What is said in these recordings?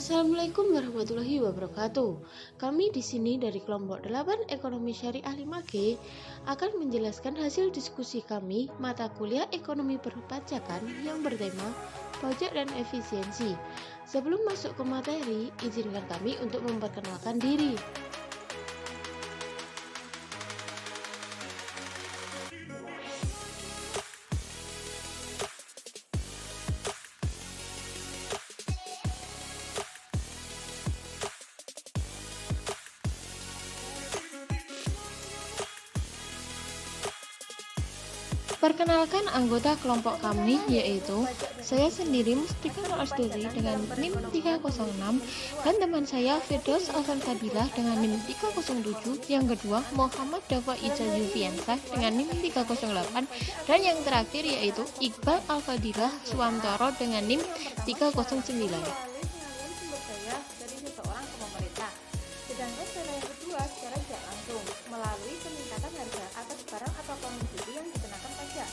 Assalamualaikum warahmatullahi wabarakatuh. Kami di sini dari kelompok 8 Ekonomi Syariah 5G akan menjelaskan hasil diskusi kami mata kuliah Ekonomi Perpajakan yang bertema pajak dan efisiensi. Sebelum masuk ke materi, izinkan kami untuk memperkenalkan diri. Perkenalkan anggota kelompok kami yaitu saya sendiri Mustika Nur Asturi dengan NIM 306 dan teman saya Firdaus Alvan Fadilah dengan NIM 307, yang kedua Muhammad Dafa Ijal Yufiansa dengan NIM 308 dan yang terakhir yaitu Iqbal Alfadilah Suwantoro dengan NIM 309. Dari seseorang ke pemerintah. Sedangkan cara yang kedua secara tidak langsung melalui peningkatan harga atas barang atau komoditi yang dikenakan pajak.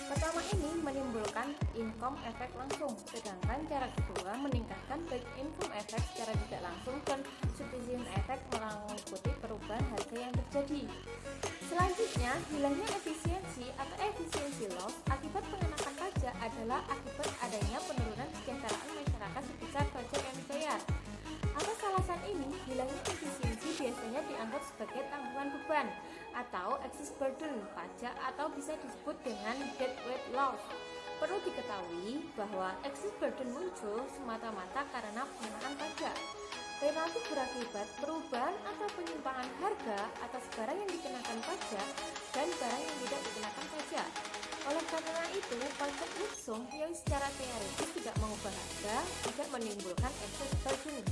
Pertama ini menimbulkan income effect langsung, sedangkan cara kedua meningkatkan back income effect secara tidak langsung dan substitution effect mengikuti perubahan harga yang terjadi. Selanjutnya, hilangnya efisiensi atau efisiensi loss akibat pengenakan pajak adalah akibat adanya penurunan kesejahteraan masyarakat sebesar pajak yang dibayar. Atas alasan ini, hilangnya efisiensi biasanya dianggap sebagai tanggungan beban atau excess burden pajak atau bisa disebut dengan deadweight loss. Perlu diketahui bahwa excess burden muncul semata-mata karena pengenaan pajak. Relatif berakibat perubahan atau penyimpangan harga atas barang yang dikenakan pajak dan barang yang tidak dikenakan pajak. Oleh karena itu, pajak langsung yang secara teoritis tidak mengubah harga tidak menimbulkan excess burden.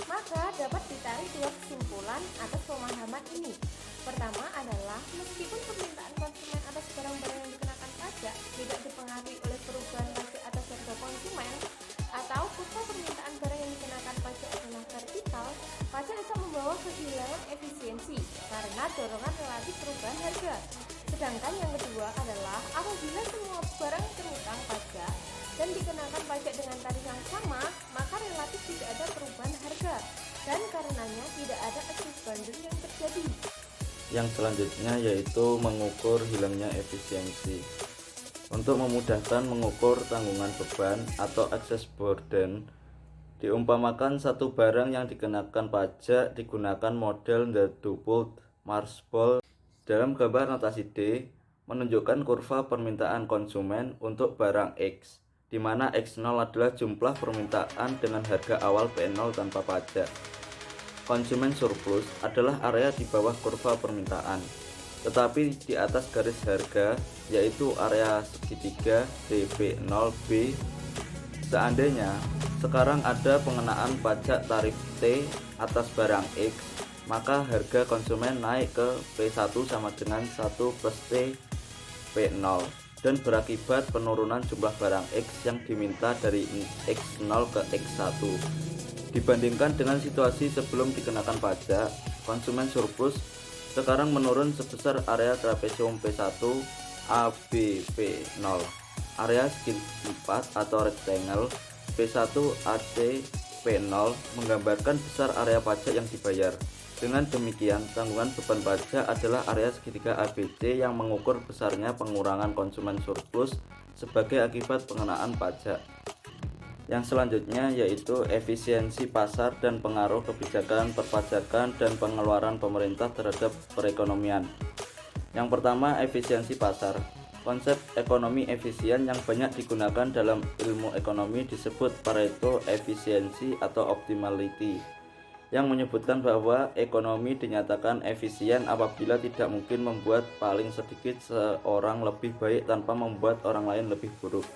Maka dapat ditarik dua kesimpulan atas pemahaman ini. Pertama adalah meskipun permintaan konsumen atas barang-barang yang dikenakan pajak tidak dipengaruhi oleh perubahan pajak atas harga konsumen atau kurva permintaan barang yang dikenakan pajak adalah vertikal, pajak bisa membawa kehilangan efisiensi karena dorongan relatif perubahan harga. Sedangkan yang kedua adalah apabila semua barang dikenakan pajak dan dikenakan pajak dengan tarif yang sama, maka relatif tidak ada perubahan harga dan karenanya tidak ada excess burden yang terjadi. Yang selanjutnya yaitu mengukur hilangnya efisiensi. Untuk memudahkan mengukur tanggungan beban atau excess burden, diumpamakan satu barang yang dikenakan pajak digunakan model the doubled Marsh ball. Dalam gambar notasi D menunjukkan kurva permintaan konsumen untuk barang X, di mana X0 adalah jumlah permintaan dengan harga awal P0 tanpa pajak. Konsumen surplus adalah area di bawah kurva permintaan, tetapi di atas garis harga, yaitu area segitiga DP0B. Seandainya sekarang ada pengenaan pajak tarif T atas barang X, maka harga konsumen naik ke P1 sama dengan 1 plus T P0 dan berakibat penurunan jumlah barang X yang diminta dari X0 ke X1. Dibandingkan dengan situasi sebelum dikenakan pajak, konsumen surplus sekarang menurun sebesar area trapesium P1 ABP0, area segi 4 atau rectangle P1 AC P0 menggambarkan besar area pajak yang dibayar. Dengan demikian, tanggungan beban pajak adalah area segitiga ABC yang mengukur besarnya pengurangan konsumen surplus sebagai akibat pengenaan pajak. Yang selanjutnya yaitu efisiensi pasar dan pengaruh kebijakan perpajakan dan pengeluaran pemerintah terhadap perekonomian. Yang pertama, efisiensi pasar. Konsep ekonomi efisien yang banyak digunakan dalam ilmu ekonomi disebut Pareto efisiensi atau optimality, yang menyebutkan bahwa ekonomi dinyatakan efisien apabila tidak mungkin membuat paling sedikit seorang lebih baik tanpa membuat orang lain lebih buruk.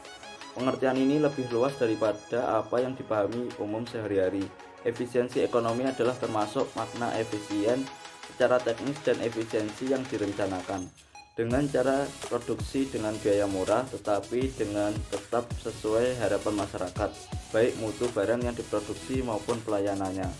Pengertian ini lebih luas daripada apa yang dipahami umum sehari-hari. Efisiensi ekonomi adalah termasuk makna efisien secara teknis dan efisiensi yang direncanakan dengan cara produksi dengan biaya murah tetapi dengan tetap sesuai harapan masyarakat, baik mutu barang yang diproduksi maupun pelayanannya.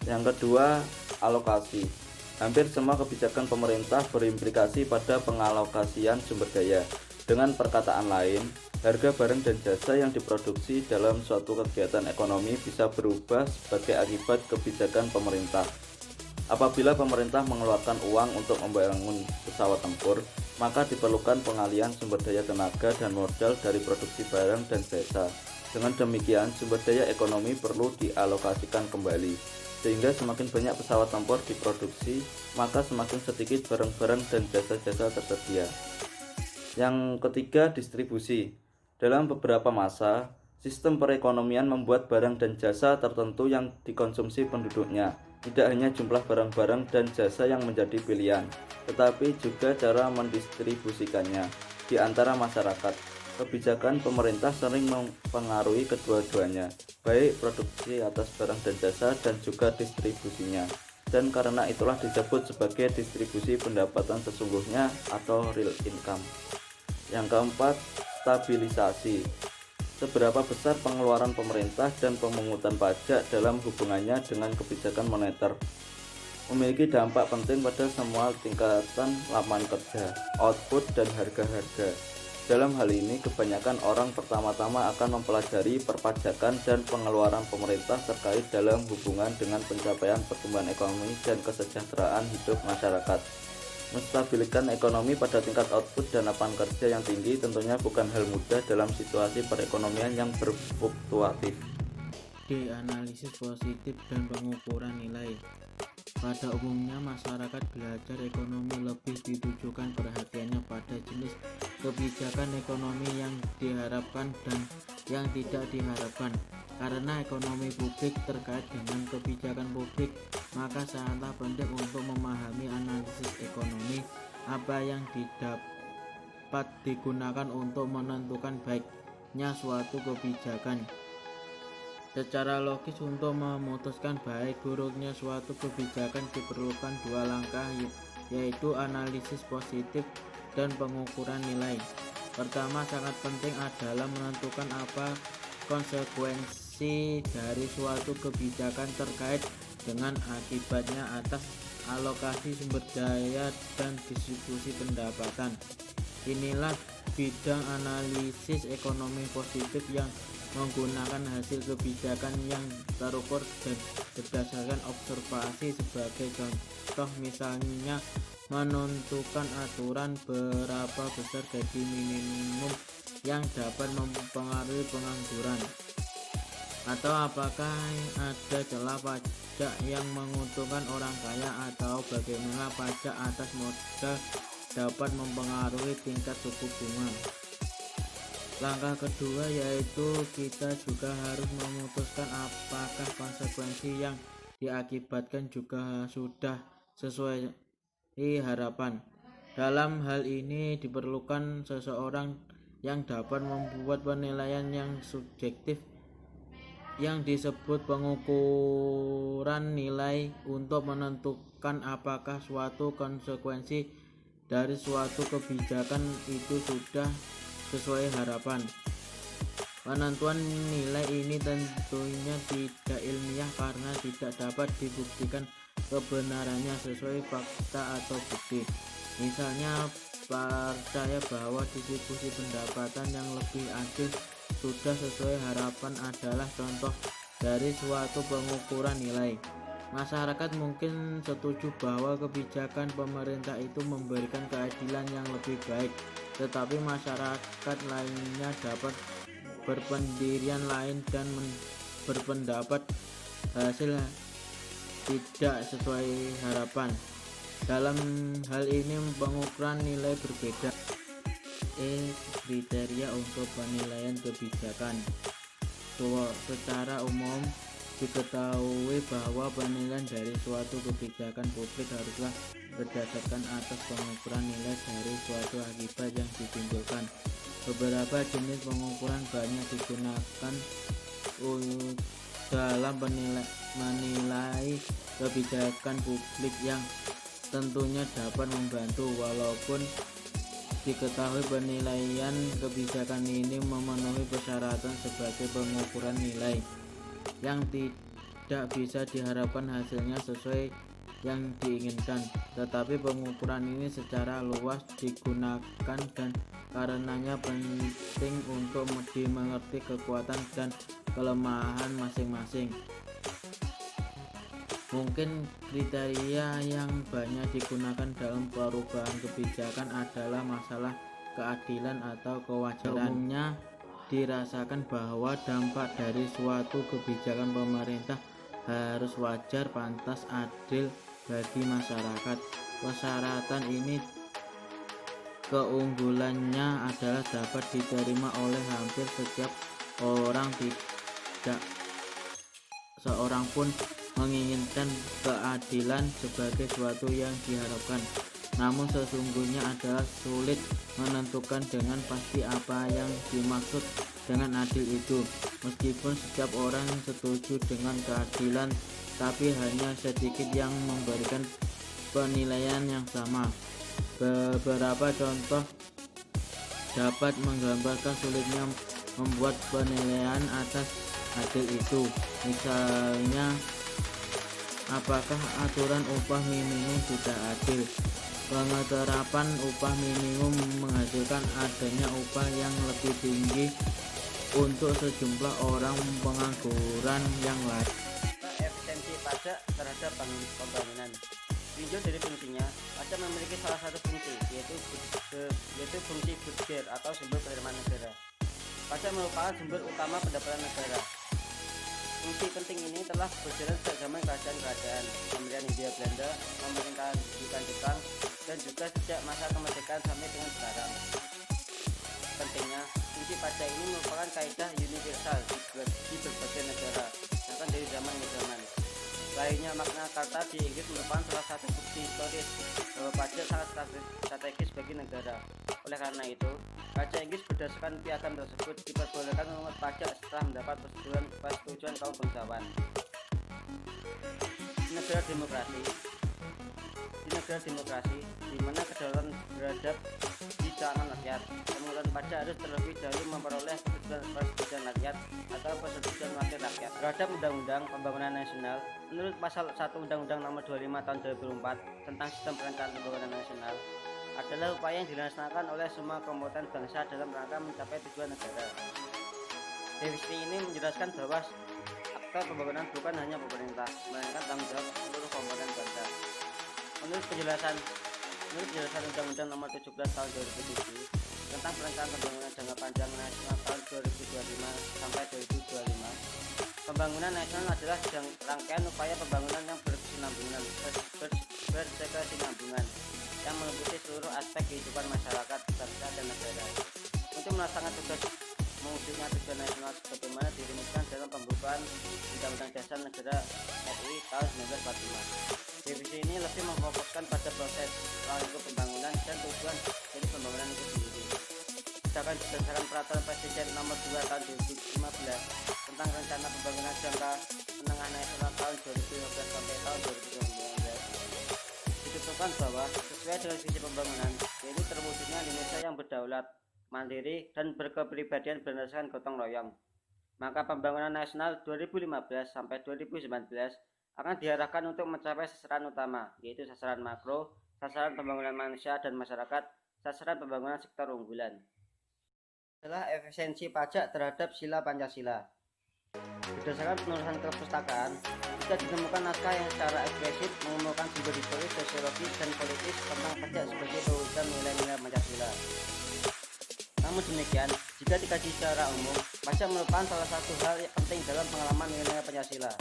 Yang kedua, alokasi. Hampir semua kebijakan pemerintah berimplikasi pada pengalokasian sumber daya. Dengan perkataan lain, harga barang dan jasa yang diproduksi dalam suatu kegiatan ekonomi bisa berubah sebagai akibat kebijakan pemerintah. Apabila pemerintah mengeluarkan uang untuk membangun pesawat tempur, maka diperlukan pengalihan sumber daya tenaga dan modal dari produksi barang dan jasa. Dengan demikian, sumber daya ekonomi perlu dialokasikan kembali, sehingga semakin banyak pesawat tempur diproduksi, maka semakin sedikit barang-barang dan jasa-jasa tersedia. Yang ketiga, distribusi. Dalam beberapa masa, sistem perekonomian membuat barang dan jasa tertentu yang dikonsumsi penduduknya. Tidak hanya jumlah barang-barang dan jasa yang menjadi pilihan, tetapi juga cara mendistribusikannya di antara masyarakat. Kebijakan pemerintah sering mempengaruhi kedua-duanya, baik produksi atas barang dan jasa dan juga distribusinya. Dan karena itulah disebut sebagai distribusi pendapatan sesungguhnya atau real income. Yang keempat, stabilisasi. Seberapa besar pengeluaran pemerintah dan pemungutan pajak dalam hubungannya dengan kebijakan moneter memiliki dampak penting pada semua tingkatan lapangan kerja, output, dan harga-harga. Dalam hal ini, kebanyakan orang pertama-tama akan mempelajari perpajakan dan pengeluaran pemerintah terkait dalam hubungan dengan pencapaian pertumbuhan ekonomi dan kesejahteraan hidup masyarakat. Menstabilkan ekonomi pada tingkat output dan lapangan kerja yang tinggi tentunya bukan hal mudah dalam situasi perekonomian yang berfluktuatif. D. Analisis positif dan pengukuran nilai. Pada umumnya masyarakat belajar ekonomi lebih ditujukan perhatiannya pada jenis kebijakan ekonomi yang diharapkan dan yang tidak diharapkan. Karena ekonomi publik terkait dengan kebijakan publik, maka sangatlah penting untuk memahami analisis ekonomi apa yang dapat digunakan untuk menentukan baiknya suatu kebijakan. Secara logis, untuk memutuskan baik buruknya suatu kebijakan diperlukan dua langkah, yaitu analisis positif dan pengukuran nilai. Pertama, sangat penting adalah menentukan apa konsekuensi dari suatu kebijakan terkait dengan akibatnya atas alokasi sumber daya dan distribusi pendapatan. Inilah bidang analisis ekonomi positif yang menggunakan hasil kebijakan yang terukur dan berdasarkan observasi. Sebagai contoh, misalnya menentukan aturan berapa besar gaji minimum yang dapat mempengaruhi pengangguran, atau apakah ada celah pajak yang menguntungkan orang kaya, atau bagaimana pajak atas modal dapat mempengaruhi tingkat suku bunga. Langkah kedua yaitu kita juga harus memutuskan apakah konsekuensi yang diakibatkan juga sudah sesuai harapan. Dalam hal ini diperlukan seseorang yang dapat membuat penilaian yang subjektif yang disebut pengukuran nilai untuk menentukan apakah suatu konsekuensi dari suatu kebijakan itu sudah sesuai harapan. Penentuan nilai ini tentunya tidak ilmiah karena tidak dapat dibuktikan kebenarannya sesuai fakta atau bukti. Misalnya, percaya bahwa distribusi pendapatan yang lebih adil sudah sesuai harapan adalah contoh dari suatu pengukuran nilai. Masyarakat mungkin setuju bahwa kebijakan pemerintah itu memberikan keadilan yang lebih baik, tetapi masyarakat lainnya dapat berpendirian lain dan berpendapat hasil tidak sesuai harapan. Dalam hal ini pengukuran nilai berbeda. Kriteria untuk penilaian kebijakan. Secara umum diketahui bahwa penilaian dari suatu kebijakan publik haruslah berdasarkan atas pengukuran nilai dari suatu akibat yang ditimbulkan. Beberapa jenis pengukuran banyak digunakan dalam menilai kebijakan publik yang tentunya dapat membantu, walaupun diketahui penilaian kebijakan ini memenuhi persyaratan sebagai pengukuran nilai yang tidak bisa diharapkan hasilnya sesuai yang diinginkan. Tetapi pengukuran ini secara luas digunakan dan karenanya penting untuk dimengerti kekuatan dan kelemahan masing-masing. Mungkin kriteria yang banyak digunakan dalam perubahan kebijakan adalah masalah keadilan atau kewajaran. Umumnya dirasakan bahwa dampak dari suatu kebijakan pemerintah harus wajar, pantas, adil bagi masyarakat. Persyaratan ini keunggulannya adalah dapat diterima oleh hampir setiap orang, tidak seorang pun menginginkan keadilan sebagai sesuatu yang diharapkan. Namun sesungguhnya adalah sulit menentukan dengan pasti apa yang dimaksud dengan adil itu. Meskipun setiap orang setuju dengan keadilan, tapi hanya sedikit yang memberikan penilaian yang sama. Beberapa contoh dapat menggambarkan sulitnya membuat penilaian atas adil itu. Misalnya, apakah aturan upah minimum sudah adil? Pengeterapan upah minimum menghasilkan adanya upah yang lebih tinggi untuk sejumlah orang pengangguran yang lain. Efisiensi pajak terhadap pembangunan. Tinjau dari fungsinya, pajak memiliki salah satu fungsi, yaitu fungsi budget atau sumber penerimaan negara. Pajak merupakan sumber utama pendapatan negara. Fungsi penting ini telah berjalan sejak zaman kerajaan-kerajaan, pemerintahan Hindia Belanda, pemerintahan Jepang, dan juga sejak masa kemerdekaan sampai dengan sekarang. Pentingnya, fungsi pajak ini merupakan kaidah universal di berbagai negara, bahkan dari zaman ke zaman. Lahirnya Magna Carta di Inggris merupakan salah satu bukti historis bahwa pajak sangat strategis bagi negara. Oleh karena itu, Raja Inggris berdasarkan piagam tersebut diperbolehkan memungut pajak setelah mendapat persetujuan kaum bangsawan. Di negara demokrasi, di mana kedaulatan berada di tangan rakyat, pemungutan pajak harus terlebih dahulu memperoleh persetujuan rakyat atau persetujuan wakil rakyat. Terhadap Undang-Undang Pembangunan Nasional, menurut Pasal 1 Undang-Undang Nomor 25 Tahun 2004 tentang Sistem Perencanaan Pembangunan Nasional, adalah upaya yang dilaksanakan oleh semua komponen bangsa dalam rangka mencapai tujuan negara. Definisi ini menjelaskan bahwa aktor pembangunan bukan hanya pemerintah, melainkan tanggung jawab seluruh komponen bangsa. Menurut penjelasan Undang-Undang Nomor 17 Tahun 2007 tentang Perencanaan Pembangunan Jangka Panjang Nasional tahun 2025 sampai 2025, pembangunan nasional adalah rangkaian upaya pembangunan yang berkesinambungan yang meliputi seluruh aspek kehidupan masyarakat, bangsa, dan negara. Untuk melaksanakan tugas mewujudnya tujuan nasional sebagaimana dirumuskan dalam pembukaan Undang-Undang Dasar Negara RI tahun 1945. Definisi ini lebih memfokuskan pada proses lingkup pembangunan dan tujuan dari pembangunan itu sendiri. Sedangkan berdasarkan Peraturan Presiden Nomor 2 Tahun 2015 tentang Rencana Pembangunan Jangka Menengah Nasional tahun 2015 sampai tahun 2019, ditentukan bahwa sesuai dengan visi pembangunan, yaitu terwujudnya Indonesia yang berdaulat, mandiri, dan berkepribadian berdasarkan gotong royong, maka pembangunan nasional 2015 sampai 2019 akan diarahkan untuk mencapai sasaran utama, yaitu sasaran makro, sasaran pembangunan manusia dan masyarakat, sasaran pembangunan sektor unggulan. Adalah efisiensi pajak terhadap sila Pancasila. Berdasarkan penulisan kepustakaan, tidak ditemukan naskah yang secara eksplisit mengumumkan sumber historis, sosiologis, dan politis tentang pajak sebagai perwujudan nilai-nilai Pancasila. Namun demikian, jika dikaji secara umum, pajak merupakan salah satu hal yang penting dalam pengalaman nilai-nilai Pancasila.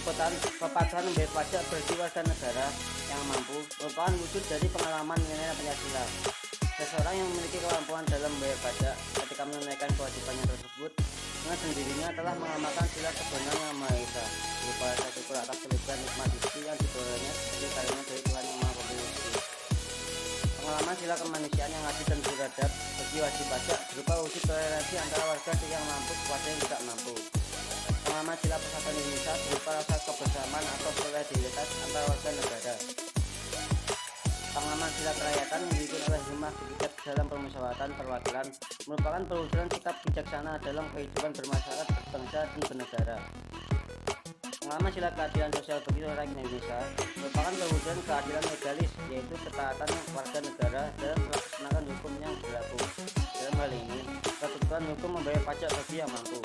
Kepatuhan membayar pajak bagi warga negara yang mampu merupakan wujud dari pengalaman nilai-nilai Pancasila. Seseorang yang memiliki kemampuan dalam membayar pajak ketika menunaikan kewajibannya tersebut dengan sendirinya telah mengamalkan sila kebenaran yang Maha Esa, berupa rasa syukur atas kelebihan nikmat rezeki yang diperolehnya sebagai karunia dari Tuhan Yang Maha Pemberi rezeki. Pengalaman sila kemanusiaan yang adil dan beradab bagi wajib pajak berupa wujud toleransi antara warga yang mampu kepada yang tidak mampu. Pengalaman sila persatuan Indonesia berupa rasa kebersamaan atau solidaritas antara warga negara. Pengalaman sila kerakyatan yang dipimpin oleh hikmah bijak dalam permusyawaratan perwakilan merupakan perwujudan sikap bijaksana dalam kehidupan bermasyarakat, berbangsa, dan bernegara. Pengalaman sila keadilan sosial bagi rakyat Indonesia merupakan kewujudan keadilan legalis, yaitu ketaatan warga negara dalam melaksanakan hukum yang berlaku. Dalam hal ini, ketentuan hukum membayar pajak bagi yang mampu.